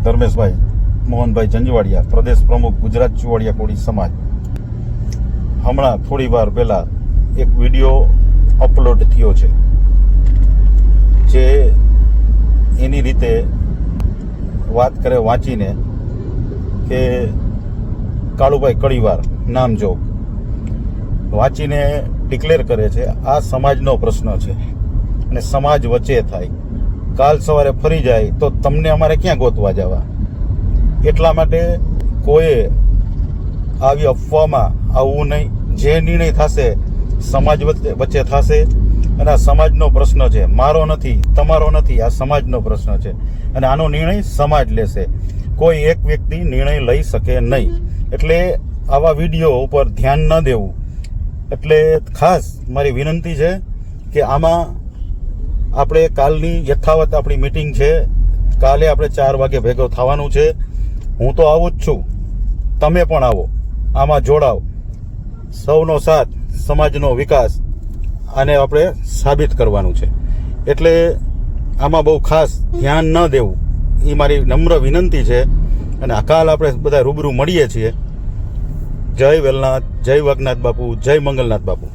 ધર્મેશભાઈ મોહનભાઈ જંજવાડિયા, પ્રદેશ પ્રમુખ ગુજરાત ચુવાડિયા કોળી સમાજ. હમણાં થોડી વાર પહેલા એક વિડીયો અપલોડ થયો છે જે એની રીતે વાત કરે વાંચીને કે કાળુભાઈ કડીવાર નામ જોગ વાંચીને ડિક્લેર કરે છે આ સમાજનો પ્રશ્ન છે અને સમાજ વચ્ચે થાય, કાલ સવારે ફરી જાય તો તમને અમારે ક્યાં ગોતવા જવા. એટલા માટે કોઈએ આવી અફવામાં આવવું નહીં. જે નિર્ણય થશે સમાજ વચ્ચે થશે અને આ સમાજનો પ્રશ્ન છે, મારો નથી, તમારો નથી, આ સમાજનો પ્રશ્ન છે અને આનો નિર્ણય સમાજ લેશે. કોઈ એક વ્યક્તિ નિર્ણય લઈ શકે નહીં. એટલે આવા વિડીયો ઉપર ધ્યાન ન દેવું. એટલે ખાસ મારી વિનંતી છે કે આમાં આપણે કાલની યથાવત આપણી મિટિંગ છે, કાલે આપણે 4 વાગે ભેગો થવાનું છે. હું તો આવું જ છું, તમે પણ આવો, આમાં જોડાવ. સૌનો સાથ, સમાજનો વિકાસ, આને આપણે સાબિત કરવાનું છે. એટલે આમાં બહુ ખાસ ધ્યાન ન દેવું એ મારી નમ્ર વિનંતી છે. અને કાલ આપણે બધા રૂબરૂ મળીએ છીએ. જય વેલનાથ, જય વાઘનાથ બાપુ, જય મંગલનાથ બાપુ.